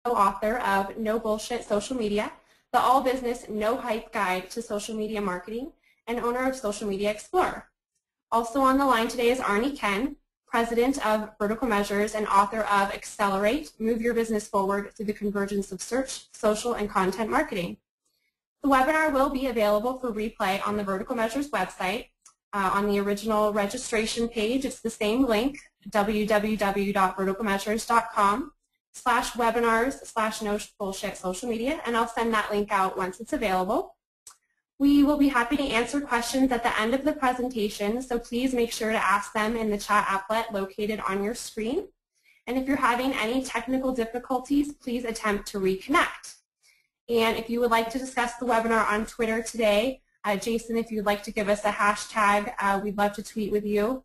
co-author of No Bullshit Social Media, the all business, no hype guide to social media marketing, and owner of Social Media Explorer. Also on the line today is Arnie Ken, president of Vertical Measures and author of Accelerate, Move Your Business Forward Through the Convergence of Search, Social, and Content Marketing. The webinar will be available for replay on the Vertical Measures website. On the original registration page, it's the same link, www.verticalmeasures.com/webinars/no-bullshit-social-media, and I'll send that link out once it's available. We will be happy to answer questions at the end of the presentation, so please make sure to ask them in the chat applet located on your screen. And if you're having any technical difficulties, please attempt to reconnect. And if you would like to discuss the webinar on Twitter today, Jason, if you'd like to give us a hashtag, we'd love to tweet with you.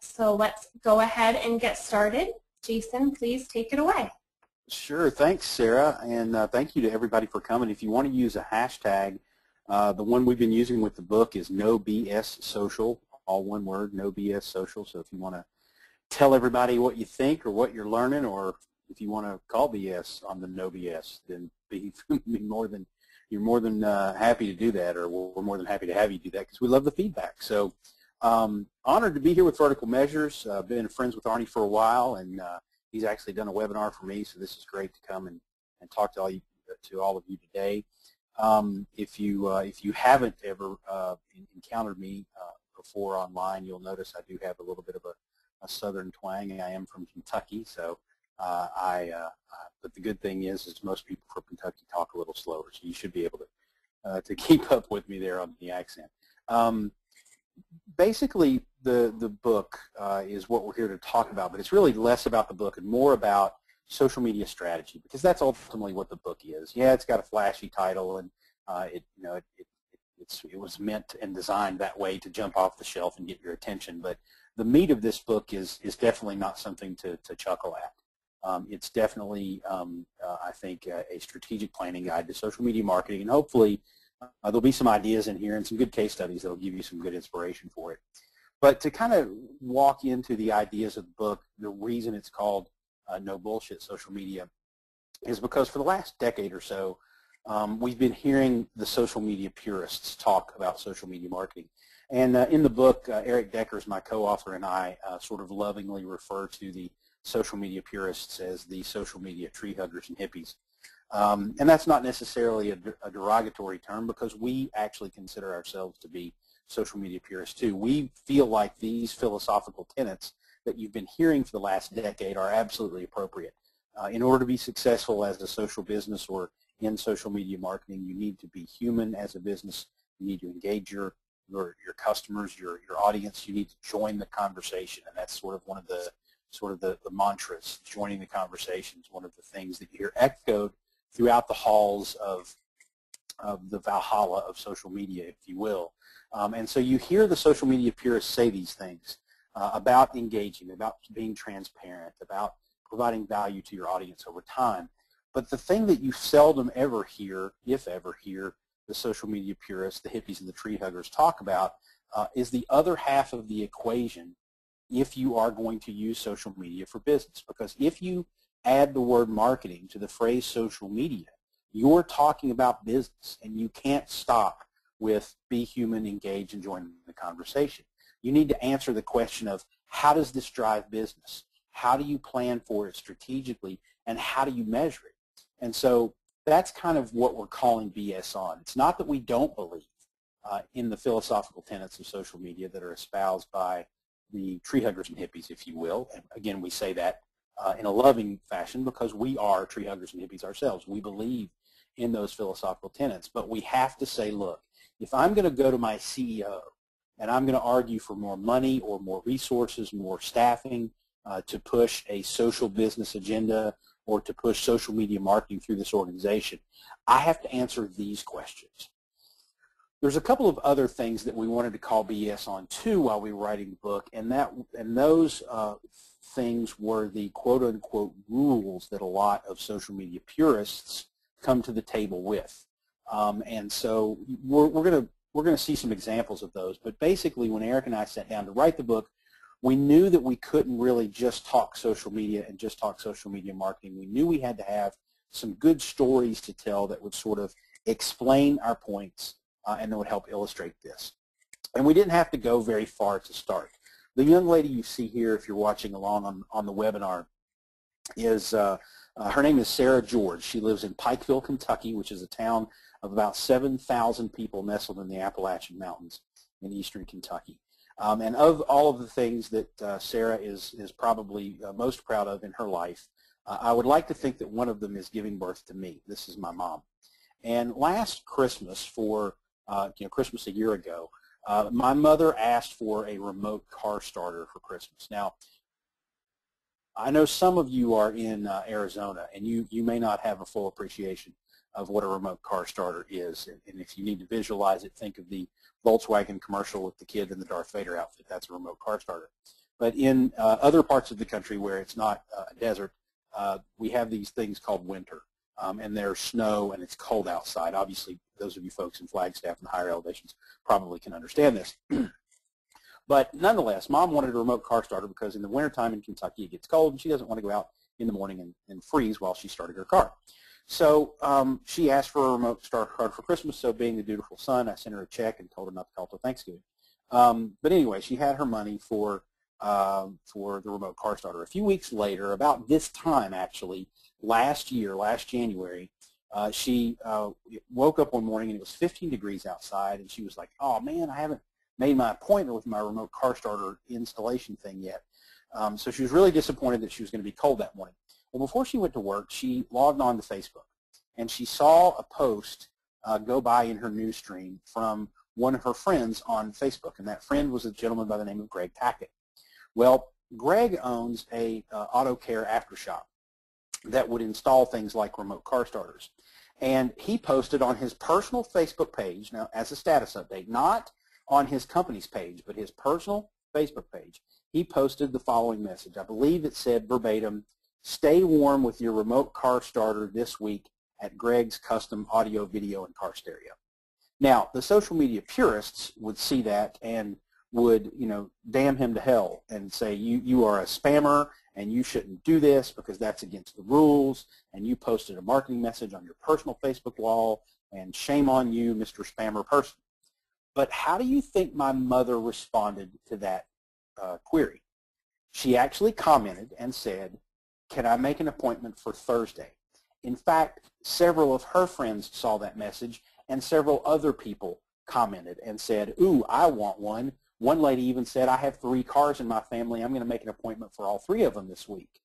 So let's go ahead and get started. Jason, please take it away. Sure. Thanks, Sarah, and thank you to everybody for coming. If you want to use a hashtag, the one we've been using with the book is NoBSSocial, all one word, NoBSSocial. So if you want to tell everybody what you think or what you're learning, or if you want to call BS on the NoBS, then you're more than happy to do that, or we're more than happy to have you do that because we love the feedback. So honored to be here with Vertical Measures. Been friends with Arnie for a while, and he's actually done a webinar for me, so this is great to come and talk to all of you today. If you haven't ever encountered me before online, you'll notice I do have a little bit of a southern twang. I am from Kentucky, so but the good thing is most people from Kentucky talk a little slower, so you should be able to keep up with me there on the accent. Basically, the book is what we're here to talk about, but it's really less about the book and more about social media strategy, because that's ultimately what the book is. Yeah, it's got a flashy title, and it was meant and designed that way to jump off the shelf and get your attention. But the meat of this book is definitely not something to chuckle at. It's definitely, I think, a strategic planning guide to social media marketing, and hopefully there'll be some ideas in here and some good case studies that will give you some good inspiration for it. But to kind of walk into the ideas of the book, the reason it's called No Bullshit Social Media is because for the last decade or so, we've been hearing the social media purists talk about social media marketing. And in the book, Eric Deckers, my co-author, and I sort of lovingly refer to the social media purists as the social media tree huggers and hippies. And that's not necessarily a derogatory term, because we actually consider ourselves to be social media purists too. We feel like these philosophical tenets that you've been hearing for the last decade are absolutely appropriate. In order to be successful as a social business or in social media marketing, you need to be human as a business. You need to engage your customers, your audience. You need to join the conversation, and that's sort of one of the mantras. Joining the conversation is one of the things that you hear echoed throughout the halls of the Valhalla of social media, if you will. And so you hear the social media purists say these things about engaging, about being transparent, about providing value to your audience over time. But the thing that you seldom ever hear, if ever hear, the social media purists, the hippies and the tree huggers talk about is the other half of the equation if you are going to use social media for business. Because if you add the word marketing to the phrase social media, you're talking about business, and you can't stop with be human, engage, and join the conversation. You need to answer the question of how does this drive business? How do you plan for it strategically, and how do you measure it? And so that's kind of what we're calling BS on. It's not that we don't believe in the philosophical tenets of social media that are espoused by the tree huggers and hippies, if you will. And again, we say that in a loving fashion because we are tree huggers and hippies ourselves. We believe in those philosophical tenets, but we have to say, look, if I'm going to go to my CEO and I'm going to argue for more money or more resources, more staffing to push a social business agenda or to push social media marketing through this organization, I have to answer these questions. There's a couple of other things that we wanted to call BS on too while we were writing the book, and those things were the quote-unquote rules that a lot of social media purists come to the table with. And so we're going to see some examples of those. But basically, when Eric and I sat down to write the book, We knew that we couldn't really just talk social media and just talk social media marketing. We knew we had to have some good stories to tell that would sort of explain our points and that would help illustrate this. And we didn't have to go very far to start. The young lady you see here, if you're watching along on the webinar, is her name is Sarah George. She lives in Pikeville, Kentucky, which is a town of about 7,000 people nestled in the Appalachian Mountains in eastern Kentucky. And of all of the things that Sarah is probably most proud of in her life, I would like to think that one of them is giving birth to me. This is my mom. And last Christmas, for Christmas a year ago, my mother asked for a remote car starter for Christmas. Now, I know some of you are in Arizona, and you may not have a full appreciation of what a remote car starter is. And if you need to visualize it, think of the Volkswagen commercial with the kid in the Darth Vader outfit. That's a remote car starter. But in other parts of the country where it's not a desert, we have these things called winter. And there's snow and it's cold outside. Obviously, those of you folks in Flagstaff and higher elevations probably can understand this. But nonetheless, Mom wanted a remote car starter because in the wintertime in Kentucky it gets cold and she doesn't want to go out in the morning and freeze while she's starting her car. So she asked for a remote starter car for Christmas, so being the dutiful son, I sent her a check and told her not to call till Thanksgiving. But anyway, she had her money for the remote car starter. A few weeks later, about this time actually, last January, she woke up one morning and it was 15 degrees outside, and she was like, oh man, I haven't made my appointment with my remote car starter installation thing yet. So she was really disappointed that she was going to be cold that morning. Well, before she went to work, she logged on to Facebook, and she saw a post go by in her news stream from one of her friends on Facebook, and that friend was a gentleman by the name of Greg Tackett. Well, Greg owns a auto care aftershop that would install things like remote car starters. And he posted on his personal Facebook page, now as a status update, not on his company's page, but his personal Facebook page, he posted the following message. I believe it said verbatim, "Stay warm with your remote car starter this week at Greg's Custom Audio, Video, and Car Stereo." Now, the social media purists would see that and would, damn him to hell and say, you are a spammer and you shouldn't do this because that's against the rules, and you posted a marketing message on your personal Facebook wall, and shame on you, Mr. Spammer person. But how do you think my mother responded to that query? She actually commented and said, "Can I make an appointment for Thursday?" In fact, several of her friends saw that message, and several other people commented and said, "Ooh, I want one." One lady even said, "I have 3 cars in my family. I'm going to make an appointment for all 3 of them this week."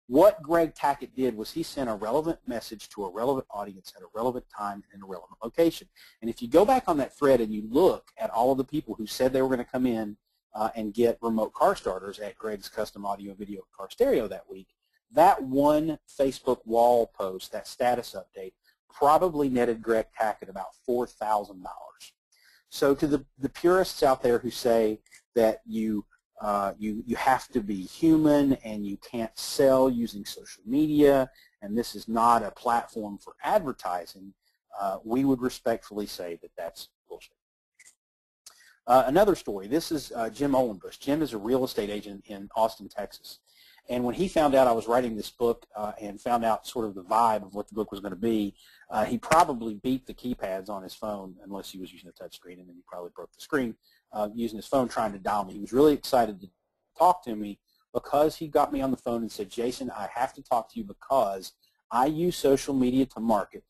What Greg Tackett did was he sent a relevant message to a relevant audience at a relevant time and in a relevant location. And if you go back on that thread and you look at all of the people who said they were going to come in and get remote car starters at Greg's Custom Audio, Video, Car Stereo that week, that one Facebook wall post, that status update, probably netted Greg Tackett about $4,000. So to the purists out there who say that you have to be human and you can't sell using social media and this is not a platform for advertising, we would respectfully say that that's bullshit. Another story, this is Jim Olenbush. Jim is a real estate agent in Austin, Texas. And when he found out I was writing this book and found out sort of the vibe of what the book was going to be, he probably beat the keypads on his phone, unless he was using a touch screen, and then he probably broke the screen using his phone trying to dial me. He was really excited to talk to me because he got me on the phone and said, "Jason, I have to talk to you because I use social media to market,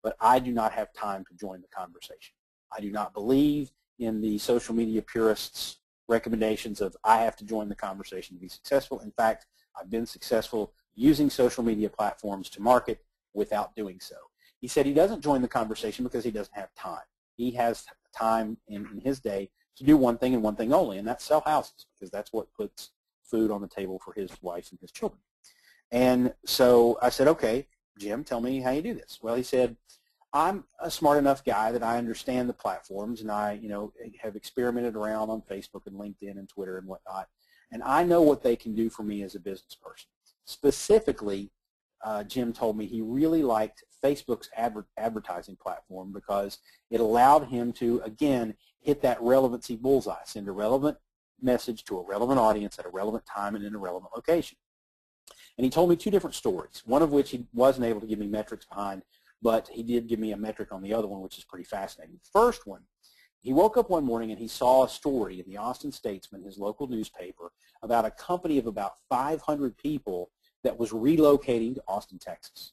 but I do not have time to join the conversation. I do not believe in the social media purists' recommendations of I have to join the conversation to be successful. In fact, I've been successful using social media platforms to market without doing so." He said he doesn't join the conversation because he doesn't have time. He has time in his day to do one thing and one thing only, and that's sell houses, because that's what puts food on the table for his wife and his children. And so I said, "Okay, Jim, tell me how you do this." Well, he said, "I'm a smart enough guy that I understand the platforms, and I, have experimented around on Facebook and LinkedIn and Twitter and whatnot, and I know what they can do for me as a business person." Specifically, Jim told me he really liked Facebook's advertising platform because it allowed him to, again, hit that relevancy bullseye, send a relevant message to a relevant audience at a relevant time and in a relevant location. And he told me two different stories, one of which he wasn't able to give me metrics behind, but he did give me a metric on the other one, which is pretty fascinating. The first one, he woke up one morning and he saw a story in the Austin Statesman, his local newspaper, about a company of about 500 people that was relocating to Austin, Texas.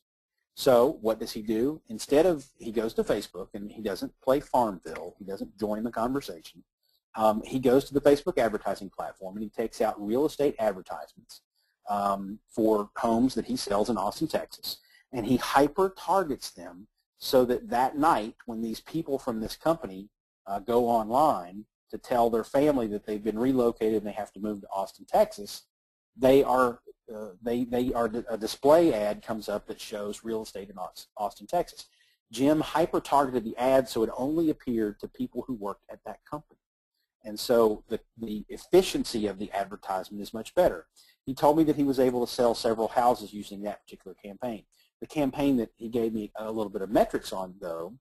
So what does he do? Instead of, he goes to Facebook and he doesn't play Farmville, he doesn't join the conversation. He goes to the Facebook advertising platform and he takes out real estate advertisements for homes that he sells in Austin, Texas, and he hyper-targets them so that that night when these people from this company go online to tell their family that they've been relocated and they have to move to Austin, Texas, a display ad comes up that shows real estate in Austin, Texas. Jim hyper-targeted the ad so it only appeared to people who worked at that company. And so the efficiency of the advertisement is much better. He told me that he was able to sell several houses using that particular campaign. The campaign that he gave me a little bit of metrics on, though,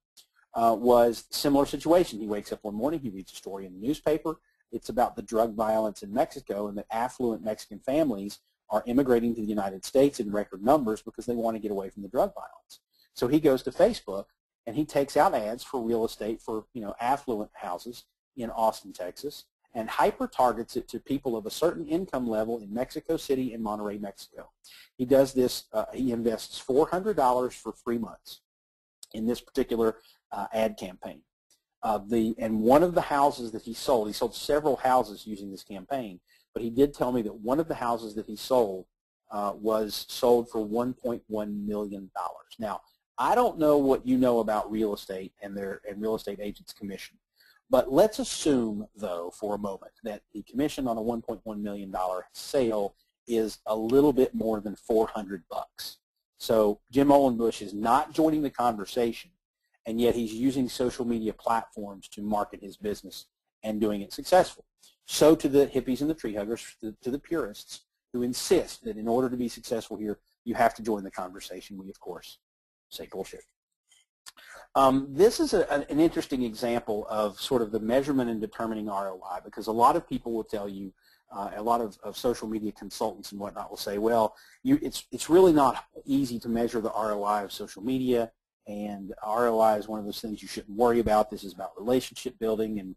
was a similar situation. He wakes up one morning, he reads a story in the newspaper. It's about the drug violence in Mexico and that affluent Mexican families are immigrating to the United States in record numbers because they want to get away from the drug violence. So he goes to Facebook and he takes out ads for real estate for affluent houses in Austin, Texas, and hyper-targets it to people of a certain income level in Mexico City and Monterrey, Mexico. He does this, he invests $400 for 3 months in this particular ad campaign. And one of the houses that he sold several houses using this campaign, but he did tell me that one of the houses that he sold was sold for $1.1 million. Now, I don't know what you know about real estate and real estate agents' commission. But let's assume, though, for a moment, that the commission on a $1.1 million sale is a little bit more than $400. So Jim Ohlenbusch is not joining the conversation, and yet he's using social media platforms to market his business and doing it successful. So to the hippies and the tree huggers, to the purists who insist that in order to be successful here, you have to join the conversation, we, of course, say bullshit. This is an interesting example of sort of the measurement and determining ROI, because a lot of people will tell you, a lot of social media consultants and whatnot will say, well, it's really not easy to measure the ROI of social media, and ROI is one of those things you shouldn't worry about. This is about relationship building, and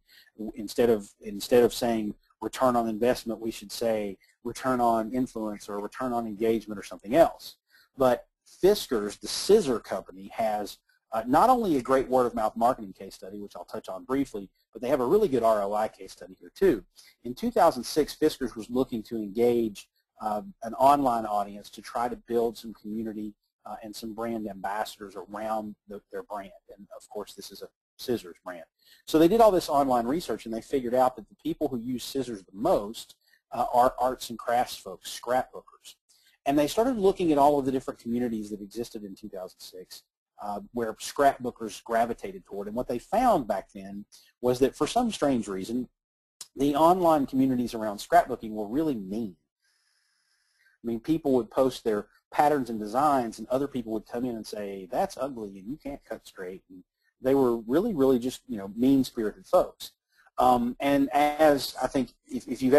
instead of saying return on investment, we should say return on influence or return on engagement or something else. But Fiskars, the scissor company, has not only a great word-of-mouth marketing case study, which I'll touch on briefly, but they have a really good ROI case study here too. In 2006, Fiskars was looking to engage an online audience to try to build some community and some brand ambassadors around their brand. And of course, this is a scissors brand. So they did all this online research, and they figured out that the people who use scissors the most are arts and crafts folks, scrapbookers. And they started looking at all of the different communities that existed in 2006 where scrapbookers gravitated toward. And what they found back then was that for some strange reason, the online communities around scrapbooking were really mean. I mean, people would post their patterns and designs, and other people would come in and say, that's ugly and you can't cut straight. And they were really just, mean-spirited folks. And as I think if you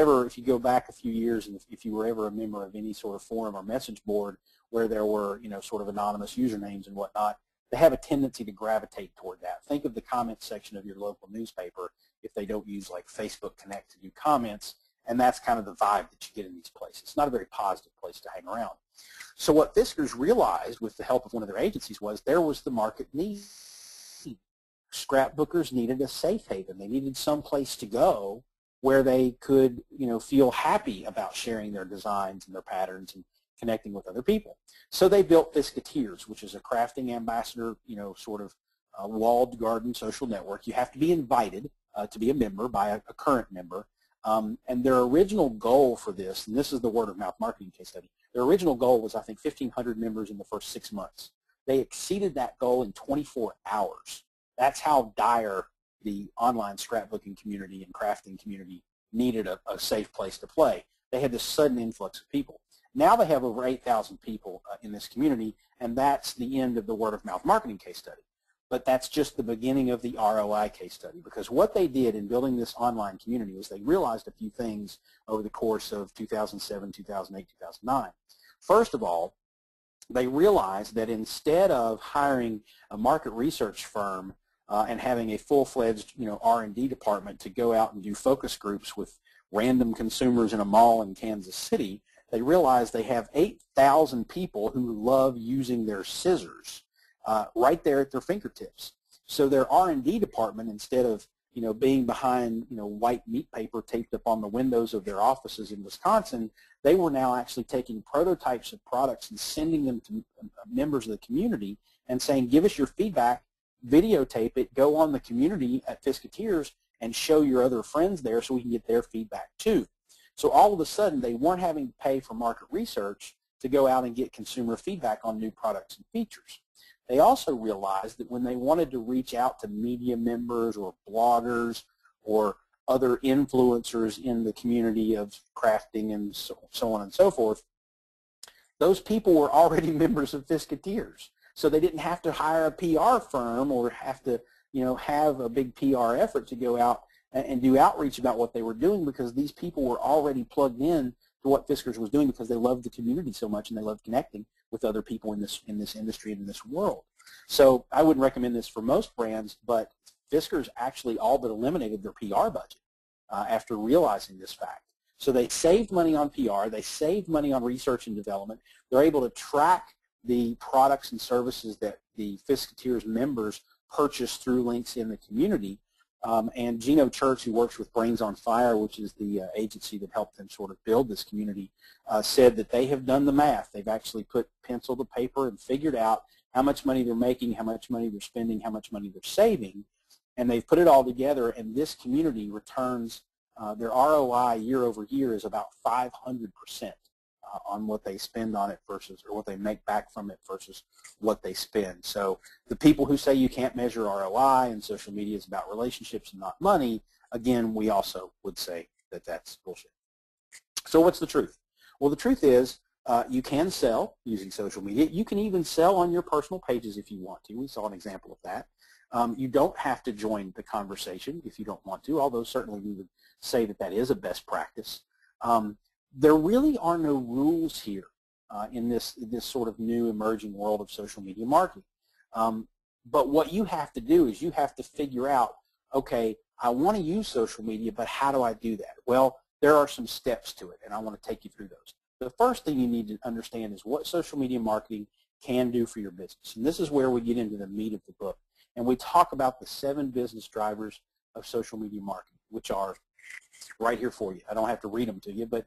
go back a few years, and if you were ever a member of any sort of forum or message board where there were, sort of anonymous usernames and whatnot, they have a tendency to gravitate toward that. Think of the comment section of your local newspaper if they don't use like Facebook Connect to do comments, and that's kind of the vibe that you get in these places. It's not a very positive place to hang around. So what Fiskars realized with the help of one of their agencies was there was the market need. Scrapbookers needed a safe haven. They needed some place to go where they could, feel happy about sharing their designs and their patterns and connecting with other people. So they built Fiskateers, which is a crafting ambassador, sort of walled garden social network. You have to be invited to be a member by a current member. And their original goal for this, and this is the word-of-mouth marketing case study, their original goal was, I think, 1,500 members in the first 6 months. They exceeded that goal in 24 hours. That's how dire the online scrapbooking community and crafting community needed a safe place to play. They had this sudden influx of people. Now they have over 8,000 people in this community, and that's the end of the word-of-mouth marketing case study. but that's just the beginning of the ROI case study, because what they did in building this online community was they realized a few things over the course of 2007, 2008, 2009. First of all, they realized that instead of hiring a market research firm and having a full-fledged R&D department to go out and do focus groups with random consumers in a mall in Kansas City, they realized they have 8,000 people who love using their scissors right there at their fingertips. So their R&D department, instead of being behind white meat paper taped up on the windows of their offices in Wisconsin, they were now actually taking prototypes of products and sending them to members of the community and saying, give us your feedback, videotape it, go on the community at Fiskateers and show your other friends there so we can get their feedback too. So all of a sudden, they weren't having to pay for market research to go out and get consumer feedback on new products and features. They also realized that when they wanted to reach out to media members or bloggers or other influencers in the community of crafting and so on and so forth, those people were already members of Fiskateers. So they didn't have to hire a PR firm or have to have a big PR effort to go out and do outreach about what they were doing, because these people were already plugged in to what Fiskars was doing because they loved the community so much and they loved connecting with other people in this industry and in this world. So I wouldn't recommend this for most brands, but Fiskars actually all but eliminated their PR budget after realizing this fact. So they saved money on PR, they saved money on research and development, they're able to track the products and services that the Fiskateers members purchase through links in the community. And Gino Church, who works with Brains on Fire, which is the agency that helped them sort of build this community, said that they have done the math. They've actually put pencil to paper and figured out how much money they're making, how much money they're spending, how much money they're saving, and they've put it all together, and this community returns their ROI year over year is about 500% on what they spend on it versus, or what they make back from it versus what they spend. So the people who say you can't measure ROI and social media is about relationships and not money, again, we also would say that that's bullshit. So what's the truth? Well, the truth is you can sell using social media. You can even sell on your personal pages if you want to. We saw an example of that. You don't have to join the conversation if you don't want to, although certainly we would say that that is a best practice. There really are no rules here in this sort of new emerging world of social media marketing. But what you have to do is you have to figure out, okay, I want to use social media, but how do I do that? Well, there are some steps to it, and I want to take you through those. The first thing you need to understand is what social media marketing can do for your business. And this is where we get into the meat of the book. And we talk about the 7 business drivers of social media marketing, which are right here for you. I don't have to read them to you, but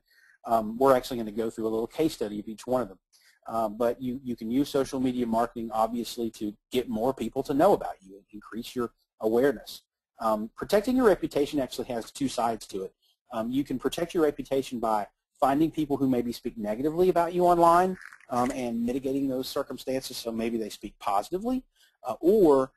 we're actually going to go through a little case study of each one of them. But you can use social media marketing, obviously, to get more people to know about you and increase your awareness. Protecting your reputation actually has 2 sides to it. You can protect your reputation by finding people who maybe speak negatively about you online and mitigating those circumstances so maybe they speak positively. Or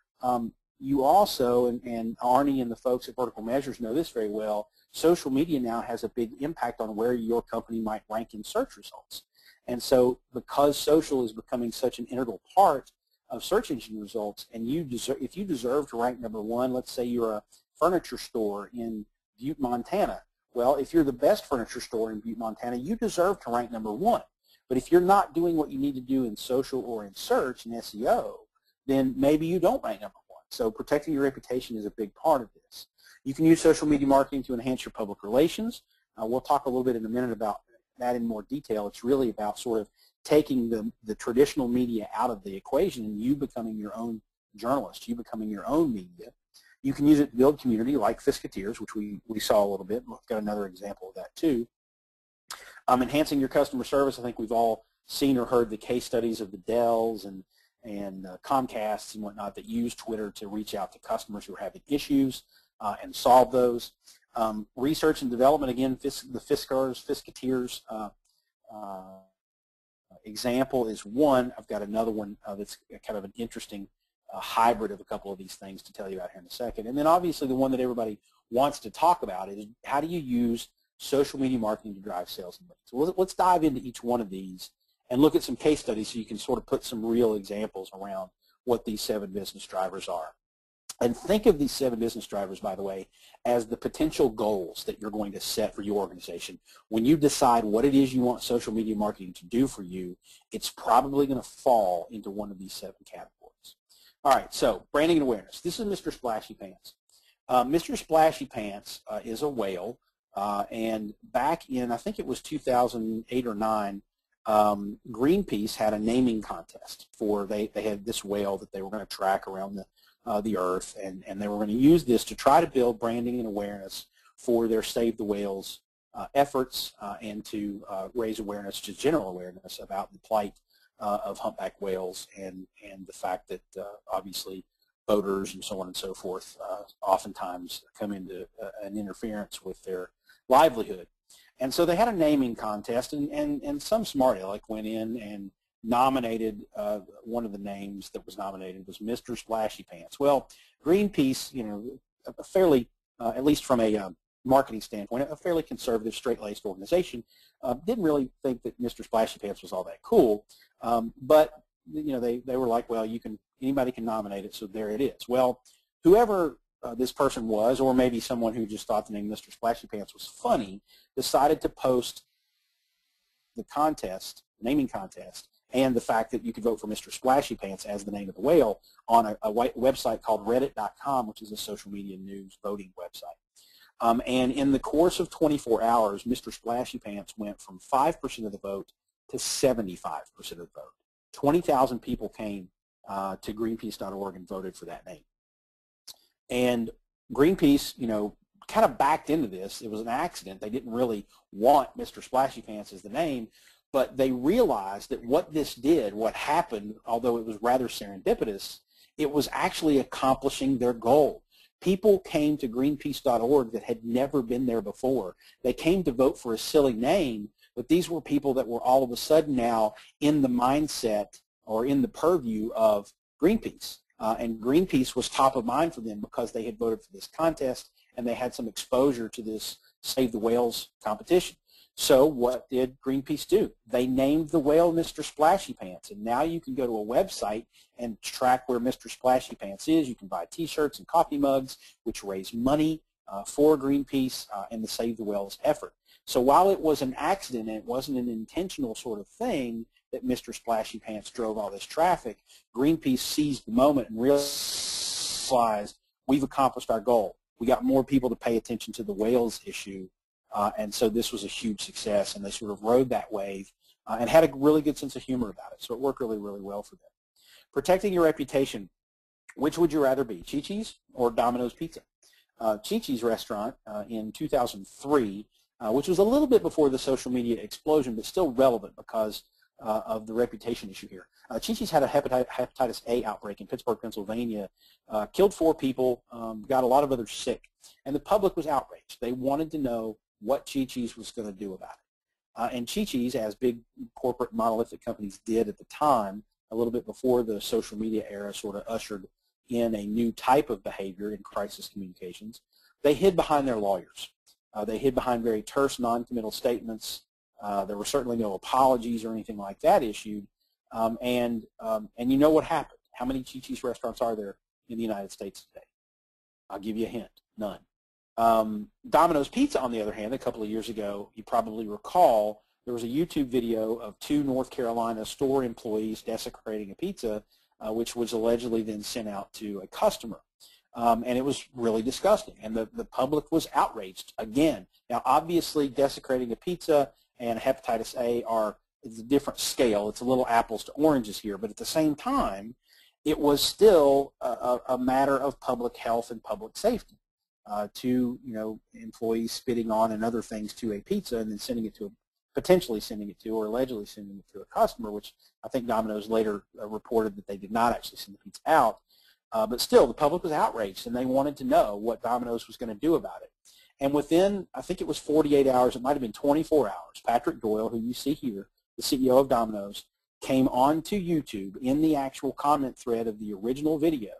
you also, and Arnie and the folks at Vertical Measures know this very well, social media now has a big impact on where your company might rank in search results. And so because social is becoming such an integral part of search engine results, and if you deserve to rank #1, let's say you're a furniture store in Butte, Montana. Well, if you're the best furniture store in Butte, Montana, you deserve to rank #1. But if you're not doing what you need to do in social or in search and SEO, then maybe you don't rank #1. So protecting your reputation is a big part of this. You can use social media marketing to enhance your public relations. We'll talk a little bit in a minute about that in more detail. It's really about sort of taking the traditional media out of the equation and you becoming your own journalist, you becoming your own media. You can use it to build community like Fiskateers, which we saw a little bit. We've got another example of that too. Enhancing your customer service. I think we've all seen or heard the case studies of the Dells and Comcasts and whatnot that use Twitter to reach out to customers who are having issues and solve those. Research and development, again, the Fiskateers example is one. I've got another one that's kind of an interesting hybrid of a couple of these things to tell you about here in a second. And then obviously the one that everybody wants to talk about is how do you use social media marketing to drive sales and leads. So let's dive into each one of these and look at some case studies so you can sort of put some real examples around what these 7 business drivers are. And think of these 7 business drivers, by the way, as the potential goals that you're going to set for your organization. When you decide what it is you want social media marketing to do for you, it's probably going to fall into one of these 7 categories. All right, so branding and awareness. This is Mr. Splashy Pants. Mr. Splashy Pants is a whale, and back in, I think it was 2008 or 9, Greenpeace had a naming contest for, they had this whale that they were going to track around the earth, and they were going to use this to try to build branding and awareness for their Save the Whales efforts, and to raise awareness, just general awareness about the plight of humpback whales, and the fact that obviously boaters and so on and so forth oftentimes come into an interference with their livelihood. And so they had a naming contest, and some smart aleck went in and nominated, one of the names that was nominated was Mr. Splashy Pants. Well, Greenpeace, you know, a fairly, at least from a marketing standpoint, a fairly conservative, straight-laced organization, didn't really think that Mr. Splashy Pants was all that cool, but you know, they were like, well, anybody can nominate it, so there it is. Well, whoever this person was, or maybe someone who just thought the name Mr. Splashy Pants was funny, decided to post the contest, naming contest, and the fact that you could vote for Mr. Splashy Pants as the name of the whale on a website called Reddit.com, which is a social media news voting website. And in the course of 24 hours, Mr. Splashy Pants went from 5% of the vote to 75% of the vote. 20,000 people came to Greenpeace.org and voted for that name. And Greenpeace, you know, kind of backed into this. It was an accident. They didn't really want Mr. Splashy Pants as the name, but they realized that what this did, what happened, although it was rather serendipitous, it was actually accomplishing their goal. People came to Greenpeace.org that had never been there before. They came to vote for a silly name, but these were people that were all of a sudden now in the mindset or in the purview of Greenpeace. And Greenpeace was top of mind for them because they had voted for this contest and they had some exposure to this Save the Whales competition. So what did Greenpeace do? They named the whale Mr. Splashy Pants, and now you can go to a website and track where Mr. Splashy Pants is. You can buy T-shirts and coffee mugs, which raise money for Greenpeace and the Save the Whales effort. So while it was an accident and it wasn't an intentional sort of thing that Mr. Splashy Pants drove all this traffic, Greenpeace seized the moment and realized we've accomplished our goal. We got more people to pay attention to the whales issue. And so this was a huge success, and they sort of rode that wave and had a really good sense of humor about it. So it worked really, really well for them. Protecting your reputation. Which would you rather be, Chi-Chi's or Domino's Pizza? Chi-Chi's restaurant in 2003, which was a little bit before the social media explosion, but still relevant because of the reputation issue here. Chi-Chi's had a hepatitis A outbreak in Pittsburgh, Pennsylvania, killed 4 people, got a lot of others sick, and the public was outraged. They wanted to know what Chi-Chi's was going to do about it. And Chi-Chi's, as big corporate monolithic companies did at the time, a little bit before the social media era sort of ushered in a new type of behavior in crisis communications, they hid behind their lawyers. They hid behind very terse, non-committal statements. There were certainly no apologies or anything like that issued. And you know what happened. How many Chi-Chi's restaurants are there in the United States today? I'll give you a hint. None. Domino's Pizza, on the other hand, a couple of years ago, you probably recall, there was a YouTube video of 2 North Carolina store employees desecrating a pizza, which was allegedly then sent out to a customer. And it was really disgusting, and the public was outraged again. Now, obviously, desecrating a pizza and hepatitis A is a different scale. It's a little apples to oranges here, but at the same time, it was still a matter of public health and public safety. To, you know, employees spitting on and other things to a pizza and then sending it to potentially sending it to or allegedly sending it to a customer, which I think Domino's later reported that they did not actually send the pizza out. But still, the public was outraged, and they wanted to know what Domino's was going to do about it. And within, I think it was 48 hours, it might have been 24 hours, Patrick Doyle, who you see here, the CEO of Domino's, came onto YouTube in the actual comment thread of the original video.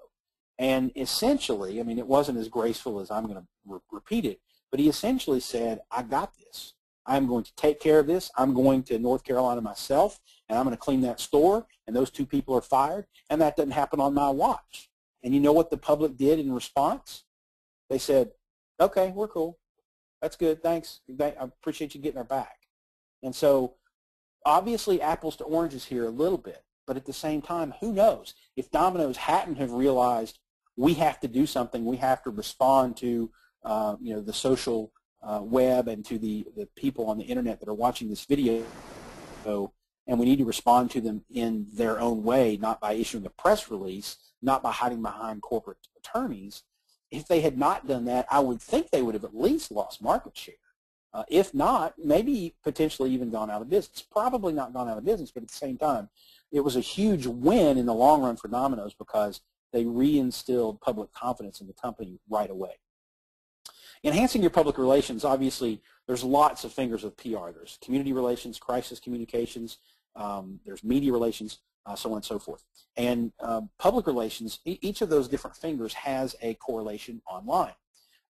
And essentially, I mean, it wasn't as graceful as I'm going to repeat it, but he essentially said, I got this. I'm going to take care of this. I'm going to North Carolina myself, and I'm going to clean that store, and those 2 people are fired, and that doesn't happen on my watch. And you know what the public did in response? They said, okay, we're cool. That's good, thanks. I appreciate you getting our back. And so obviously apples to oranges here a little bit, but at the same time, who knows? If Domino's hadn't have realized we have to do something, we have to respond to the social web and to the people on the internet that are watching this video, and we need to respond to them in their own way, not by issuing a press release, not by hiding behind corporate attorneys. If they had not done that, I would think they would have at least lost market share. If not, maybe potentially even gone out of business. Probably not gone out of business, but at the same time, it was a huge win in the long run for Domino's because they reinstilled public confidence in the company right away. Enhancing your public relations, obviously, there's lots of fingers of PR. There's community relations, crisis communications, there's media relations, so on and so forth. And public relations, each of those different fingers has a correlation online.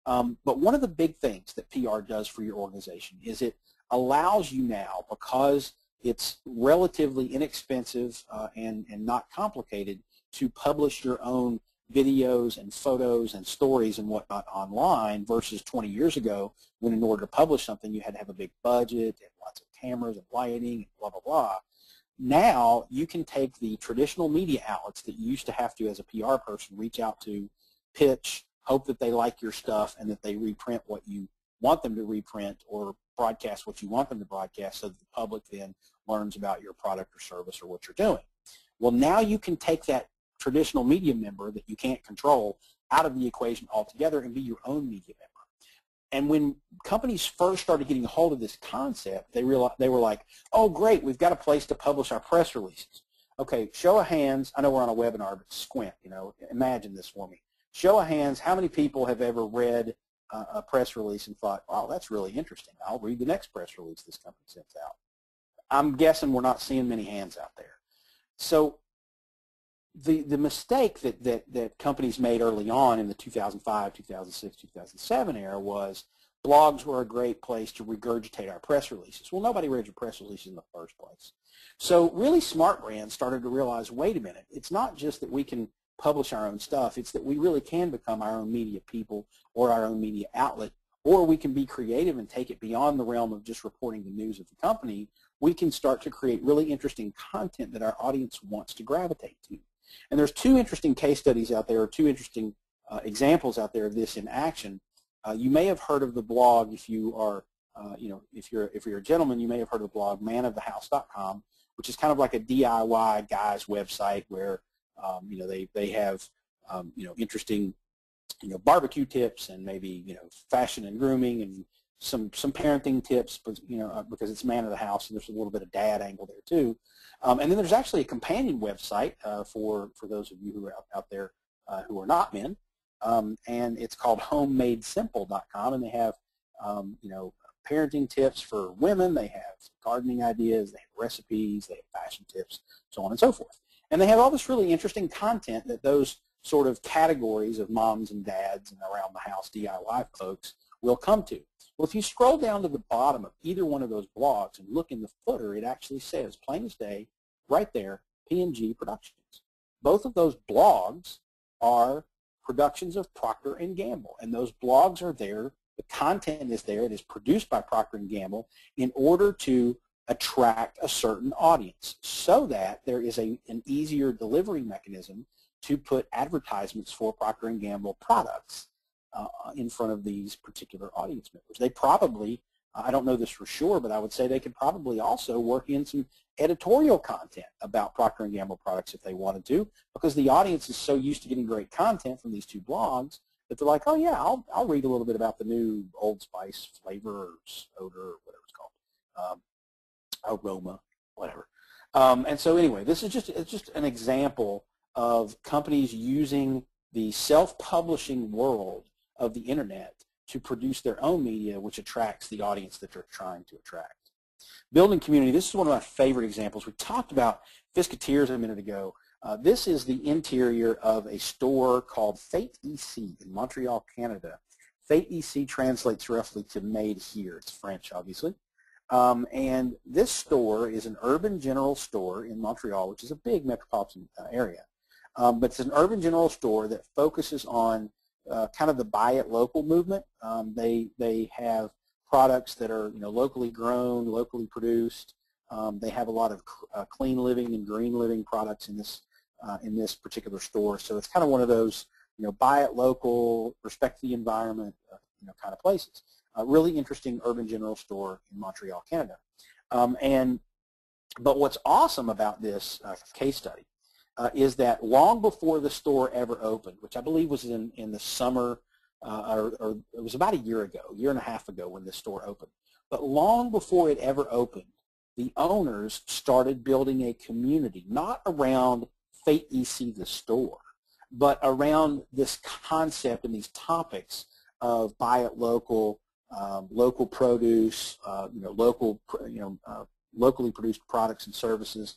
But one of the big things that PR does for your organization is it allows you now, because it's relatively inexpensive and not complicated, to publish your own videos and photos and stories and whatnot online versus 20 years ago when in order to publish something you had to have a big budget and lots of cameras and lighting and blah, blah, blah. Now you can take the traditional media outlets that you used to have to, as a PR person, reach out to, pitch, hope that they like your stuff and that they reprint what you want them to reprint or broadcast what you want them to broadcast so that the public then learns about your product or service or what you're doing. Well, now you can take that traditional media member that you can't control out of the equation altogether and be your own media member. And when companies first started getting a hold of this concept, they were like, oh, great, we've got a place to publish our press releases. Okay, show of hands. I know we're on a webinar, but squint, imagine this for me. Show of hands, how many people have ever read a press release and thought, wow, that's really interesting. I'll read the next press release this company sends out. I'm guessing we're not seeing many hands out there. So the mistake that companies made early on in the 2005, 2006, 2007 era was blogs were a great place to regurgitate our press releases. Well, nobody read your press releases in the first place. So really smart brands started to realize, wait a minute, it's not just that we can publish our own stuff, it's that we really can become our own media people or our own media outlet, or we can be creative and take it beyond the realm of just reporting the news of the company. We can start to create really interesting content that our audience wants to gravitate to. And there's 2 interesting case studies out there, or 2 interesting examples out there of this in action. You may have heard of the blog, if you are, if you're a gentleman, you may have heard of the blog manofthehouse.com, which is kind of like a DIY guy's website where they have interesting barbecue tips and maybe fashion and grooming and some parenting tips, but because it's man of the house and there's a little bit of dad angle there too. And then there's actually a companion website for those of you who are out there who are not men, and it's called homemadesimple.com, and they have parenting tips for women, they have gardening ideas, they have recipes, they have fashion tips, so on and so forth. And they have all this really interesting content that those sort of categories of moms and dads and around the house DIY folks will come to. Well, if you scroll down to the bottom of either one of those blogs and look in the footer, it actually says, plain as day, right there, P&G Productions. Both of those blogs are productions of Procter & Gamble, and those blogs are there. The content is there. It is produced by Procter & Gamble in order to attract a certain audience so that there is an easier delivery mechanism to put advertisements for Procter & Gamble products in front of these particular audience members. They probably, I don't know this for sure, but I would say they could probably also work in some editorial content about Procter & Gamble products if they wanted to, because the audience is so used to getting great content from these 2 blogs that they're like, oh yeah, I'll read a little bit about the new Old Spice flavor or odor or whatever it's called, aroma, whatever. And so anyway, this is just an example of companies using the self-publishing world of the internet to produce their own media, which attracts the audience that they're trying to attract. Building community, this is one of my favorite examples. We talked about Fisketeers a minute ago. This is the interior of a store called Fate EC in Montreal, Canada. Fate EC translates roughly to made here. It's French, obviously. And this store is an Urban General store in Montreal, which is a big metropolitan area. But it's an Urban General store that focuses on kind of the buy it local movement. They have products that are locally grown, locally produced. They have a lot of clean living and green living products in this particular store. So it's kind of one of those buy it local, respect the environment kind of places. A really interesting Urban General store in Montreal, Canada. But what's awesome about this case study is that long before the store ever opened, which I believe was in the summer, or it was about a year and a half ago when this store opened, but long before it ever opened, the owners started building a community, not around Fate EC the store, but around this concept and these topics of buy it local, local produce, locally produced products and services,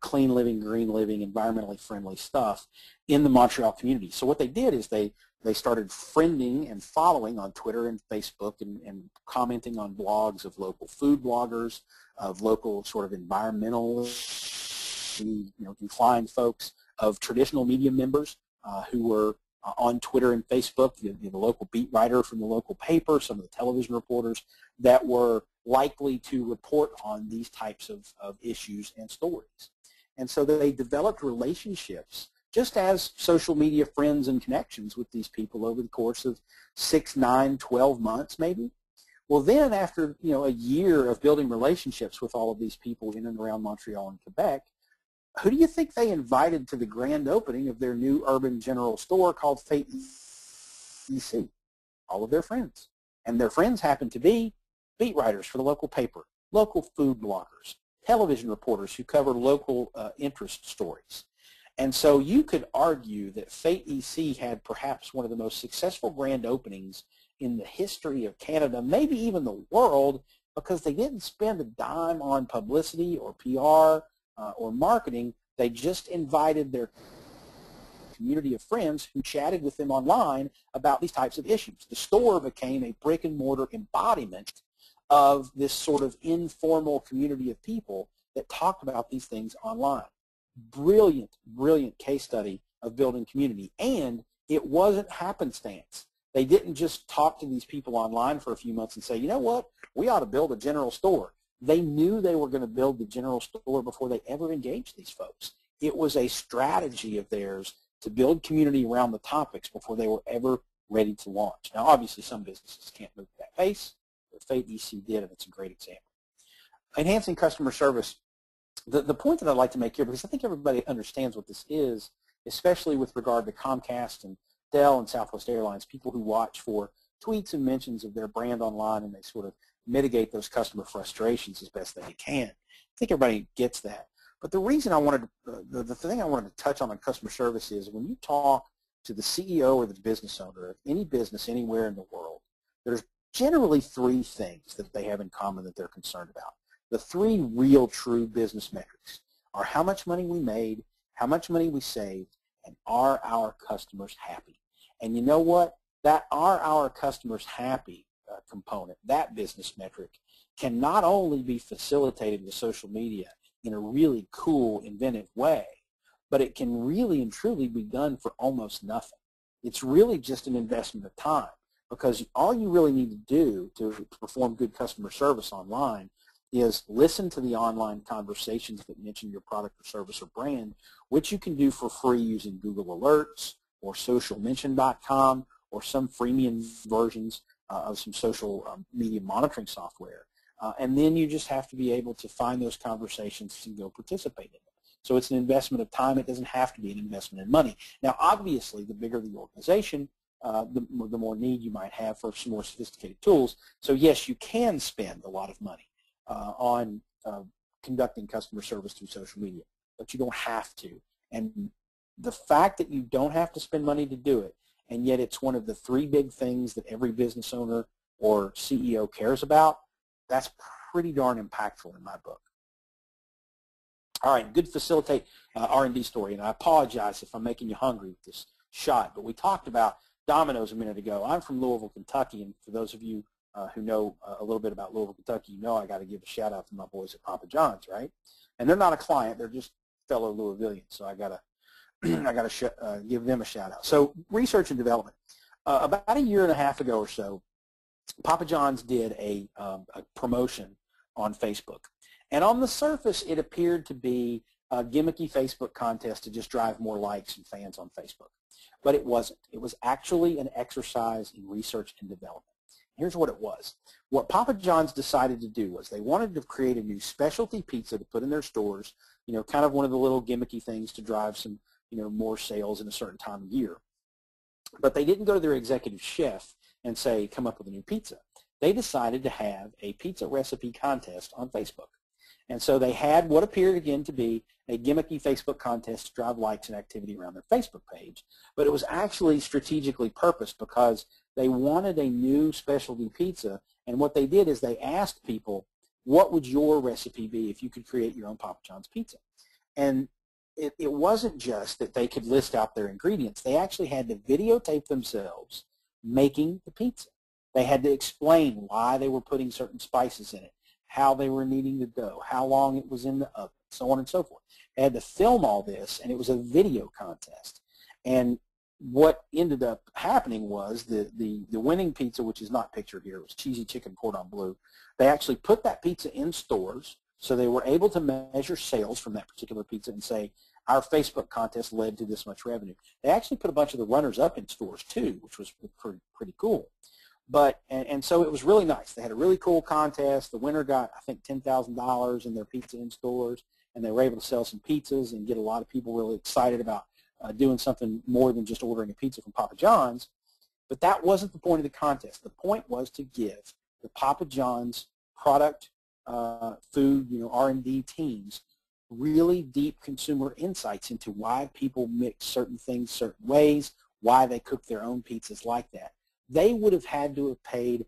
clean living, green living, environmentally friendly stuff in the Montreal community. So what they did is they started friending and following on Twitter and Facebook and commenting on blogs of local food bloggers, of local sort of environmental inclined folks, of traditional media members who were on Twitter and Facebook, the local beat writer from the local paper, some of the television reporters that were likely to report on these types of issues and stories. And so they developed relationships, just as social media friends and connections with these people over the course of 6, 9, 12 months maybe. Well then after a year of building relationships with all of these people in and around Montreal and Quebec, who do you think they invited to the grand opening of their new Urban General store called Fate EC? All of their friends. And their friends happened to be beat writers for the local paper, local food bloggers, television reporters who cover local interest stories. And so you could argue that Fate EC had perhaps one of the most successful grand openings in the history of Canada, maybe even the world, because they didn't spend a dime on publicity or PR or marketing. They just invited their community of friends who chatted with them online about these types of issues. The store became a brick and mortar embodiment of this sort of informal community of people that talked about these things online. Brilliant, brilliant case study of building community. And it wasn't happenstance. They didn't just talk to these people online for a few months and say, you know what, we ought to build a general store. They knew they were going to build the general store before they ever engaged these folks. It was a strategy of theirs to build community around the topics before they were ever ready to launch. Now, obviously, some businesses can't move at that pace, but Fate EC did, and it's a great example. Enhancing customer service. The point that I'd like to make here, because I think everybody understands what this is, especially with regard to Comcast and Dell and Southwest Airlines, people who watch for tweets and mentions of their brand online, and they sort of mitigate those customer frustrations as best they can. I think everybody gets that. But the reason I wanted to, the thing I wanted to touch on customer service is when you talk to the CEO or the business owner of any business anywhere in the world, there's generally three things that they have in common that they're concerned about. The three real true business metrics are how much money we made, how much money we saved, and are our customers happy? And you know what? That are our customers happy component, that business metric, can not only be facilitated with social media in a really cool, inventive way, but it can really and truly be done for almost nothing. It's really just an investment of time, because all you really need to do to perform good customer service online is listen to the online conversations that mention your product or service or brand, which you can do for free using Google Alerts or socialmention.com or some freemium versions of some social media monitoring software. And then you just have to be able to find those conversations and go participate in them. So it's an investment of time. It doesn't have to be an investment in money. Now, obviously, the bigger the organization, the more need you might have for some more sophisticated tools. So yes, you can spend a lot of money on conducting customer service through social media, but you don't have to. And the fact that you don't have to spend money to do it, and yet it's one of the three big things that every business owner or CEO cares about, that's pretty darn impactful in my book. All right, good facilitate R&D story, and I apologize if I'm making you hungry with this shot, but we talked about Domino's a minute ago. I'm from Louisville, Kentucky, and for those of you who know a little bit about Louisville, Kentucky, you know I got to give a shout out to my boys at Papa John's, right? And they're not a client; they're just fellow Louisvillians. So I got to give them a shout out. So research and development. About a year and a half ago or so, Papa John's did a promotion on Facebook, and on the surface, it appeared to be a gimmicky Facebook contest to just drive more likes and fans on Facebook. But it wasn't. It was actually an exercise in research and development. Here's what it was. What Papa John's decided to do was they wanted to create a new specialty pizza to put in their stores, you know, kind of one of the little gimmicky things to drive some, you know, more sales in a certain time of year. But they didn't go to their executive chef and say, come up with a new pizza. They decided to have a pizza recipe contest on Facebook. And so they had what appeared again to be a gimmicky Facebook contest to drive likes and activity around their Facebook page. But it was actually strategically purposed because they wanted a new specialty pizza. And what they did is they asked people, what would your recipe be if you could create your own Papa John's pizza? And it wasn't just that they could list out their ingredients. They actually had to videotape themselves making the pizza. They had to explain why they were putting certain spices in it, how they were kneading the dough, how long it was in the oven, so on and so forth. They had to film all this, and it was a video contest. And what ended up happening was the winning pizza, which is not pictured here, it was cheesy chicken cordon bleu. They actually put that pizza in stores, so they were able to measure sales from that particular pizza and say, our Facebook contest led to this much revenue. They actually put a bunch of the runners up in stores too, which was pretty cool. But and so it was really nice. They had a really cool contest. The winner got, I think, $10,000 in their pizza in stores, and they were able to sell some pizzas and get a lot of people really excited about doing something more than just ordering a pizza from Papa John's. But that wasn't the point of the contest. The point was to give the Papa John's product, food, you know, R&D teams really deep consumer insights into why people mix certain things certain ways, why they cook their own pizzas like that. They would have had to have paid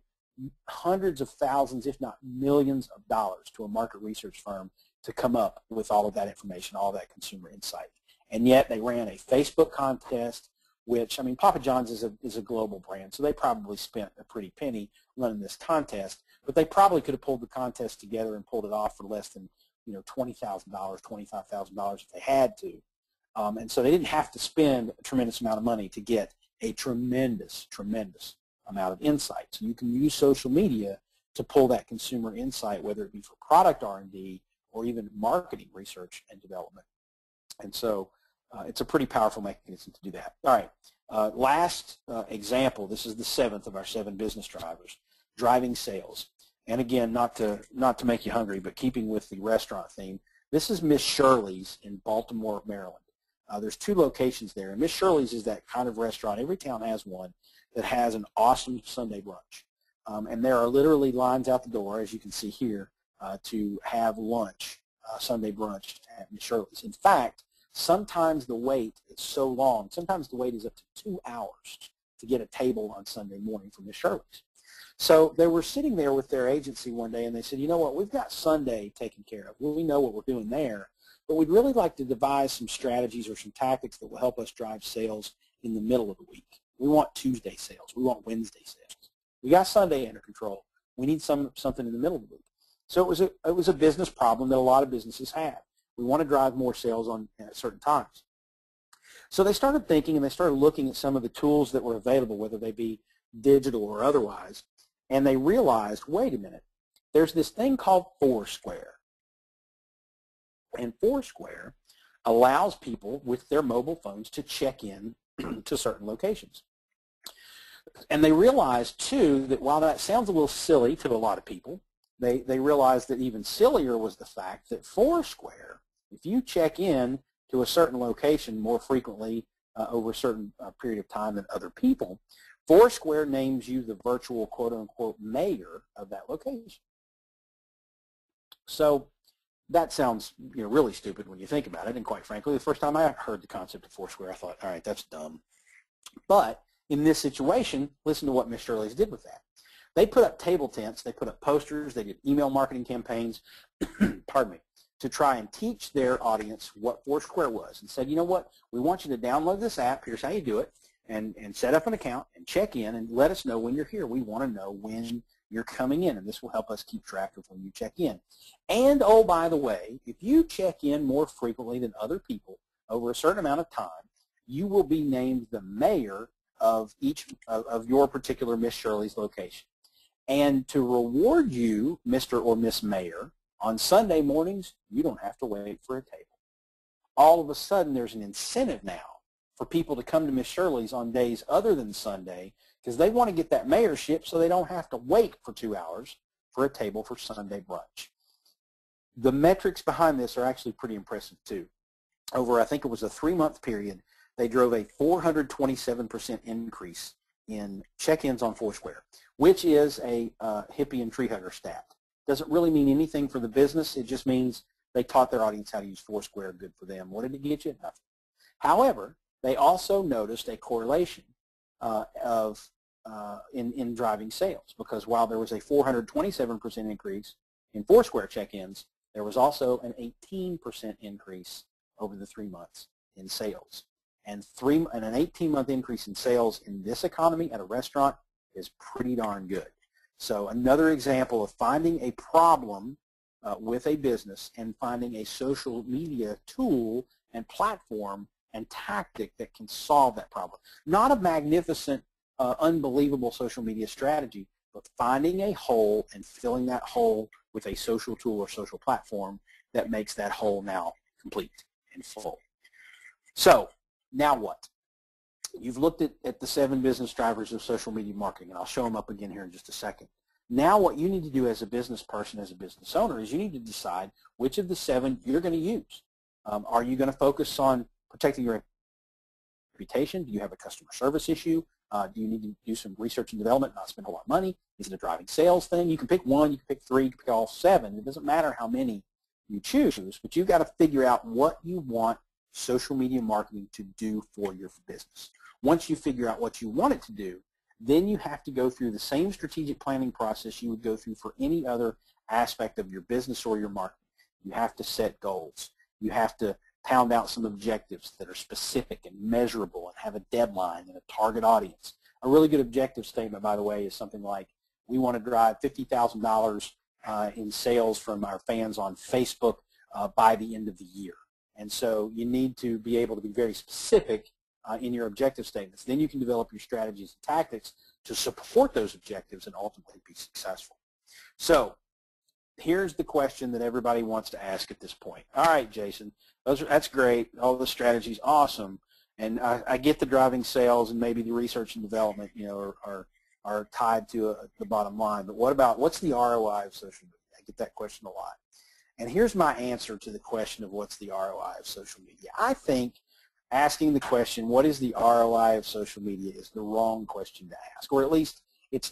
hundreds of thousands, if not millions of dollars to a market research firm to come up with all of that information, all of that consumer insight. And yet they ran a Facebook contest, which, I mean, Papa John's is a global brand, so they probably spent a pretty penny running this contest, but they probably could have pulled the contest together and pulled it off for less than, you know, $20,000, $25,000 if they had to. And so they didn't have to spend a tremendous amount of money to get a tremendous amount of insight. So you can use social media to pull that consumer insight, whether it be for product R&D or even marketing research and development. And so it's a pretty powerful mechanism to do that. All right, last example, this is the 7th of our 7 business drivers, driving sales. And again, not to make you hungry, but keeping with the restaurant theme, this is Miss Shirley's in Baltimore, Maryland. There's 2 locations there, and Miss Shirley's is that kind of restaurant. Every town has one that has an awesome Sunday brunch. And there are literally lines out the door, as you can see here, to have lunch, Sunday brunch at Miss Shirley's. In fact, sometimes the wait is so long, sometimes the wait is up to 2 hours to get a table on Sunday morning for Miss Shirley's. So they were sitting there with their agency one day, and they said, you know what, we've got Sunday taken care of. Well, we know what we're doing there, but we'd really like to devise some strategies or some tactics that will help us drive sales in the middle of the week. We want Tuesday sales. We want Wednesday sales. We got Sunday under control. We need something in the middle of the week. So it was a business problem that a lot of businesses have. We want to drive more sales at certain times. So they started thinking, and they started looking at some of the tools that were available, whether they be digital or otherwise, and they realized, wait a minute, there's this thing called Foursquare. And Foursquare allows people with their mobile phones to check in to certain locations. And they realized, too, that while that sounds a little silly to a lot of people, they realized that even sillier was the fact that Foursquare, if you check in to a certain location more frequently over a certain period of time than other people, Foursquare names you the virtual quote-unquote mayor of that location. So that sounds, you know, really stupid when you think about it, and quite frankly, the first time I heard the concept of Foursquare, I thought, all right, that's dumb. But in this situation, listen to what Miss Shirley's did with that. They put up table tents, they put up posters, they did email marketing campaigns, pardon me, to try and teach their audience what Foursquare was, and said, you know what, we want you to download this app, here's how you do it, and set up an account and check in and let us know when you're here. We want to know when you're coming in, and this will help us keep track of when you check in. And, oh, by the way, if you check in more frequently than other people over a certain amount of time, you will be named the mayor of each of your particular Miss Shirley's location. And to reward you, Mr. or Miss Mayor, on Sunday mornings, you don't have to wait for a table. All of a sudden, there's an incentive now for people to come to Miss Shirley's on days other than Sunday because they want to get that mayorship so they don't have to wait for 2 hours for a table for Sunday brunch. The metrics behind this are actually pretty impressive too. Over, I think it was a 3-month period, they drove a 427% increase in check-ins on Foursquare, which is a hippie and tree hugger stat. Doesn't really mean anything for the business. It just means they taught their audience how to use Foursquare. Good for them. What did it get you? Nothing. However, they also noticed a correlation in driving sales, because while there was a 427% increase in Foursquare check-ins, there was also an 18% increase over the 3 months in sales. And an 18-month increase in sales in this economy at a restaurant is pretty darn good. So another example of finding a problem with a business and finding a social media tool and platform and tactic that can solve that problem. Not a magnificent, unbelievable social media strategy, but finding a hole and filling that hole with a social tool or social platform that makes that hole now complete and full. So now what? You've looked at the 7 business drivers of social media marketing, and I'll show them up again here in just a second. Now what you need to do as a business person, as a business owner, is you need to decide which of the 7 you're going to use. Are you going to focus on protecting your reputation? Do you have a customer service issue? Do you need to do some research and development, not spend a lot of money? Is it a driving sales thing? You can pick 1, you can pick 3, you can pick all 7. It doesn't matter how many you choose, but you've got to figure out what you want social media marketing to do for your business. Once you figure out what you want it to do, then you have to go through the same strategic planning process you would go through for any other aspect of your business or your marketing. You have to set goals. You have to pound out some objectives that are specific and measurable and have a deadline and a target audience. A really good objective statement, by the way, is something like, we want to drive $50,000 in sales from our fans on Facebook by the end of the year. And so you need to be able to be very specific in your objective statements. Then you can develop your strategies and tactics to support those objectives and ultimately be successful. So here's the question that everybody wants to ask at this point. All right, Jason, that's great. All the strategies, awesome. And I get the driving sales and maybe the research and development, you know, are tied to the bottom line. But what's the ROI of social media? I get that question a lot. And here's my answer to the question of what's the ROI of social media. I think asking the question, what is the ROI of social media, is the wrong question to ask, or at least it's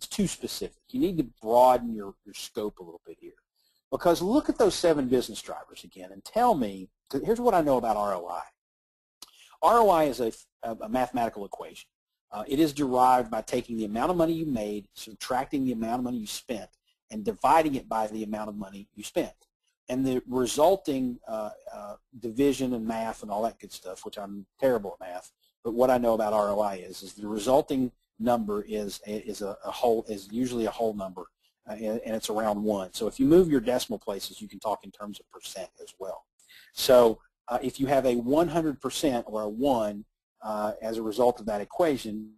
too specific. You need to broaden your scope a little bit here. Because look at those 7 business drivers again and tell me, here's what I know about ROI. ROI is a mathematical equation. It is derived by taking the amount of money you made, subtracting the amount of money you spent, and dividing it by the amount of money you spent. And the resulting division and math and all that good stuff, which I'm terrible at math, but what I know about ROI is the resulting number is usually a whole number, and it's around 1. So if you move your decimal places, you can talk in terms of percent as well. So if you have a 100% or a 1 as a result of that equation,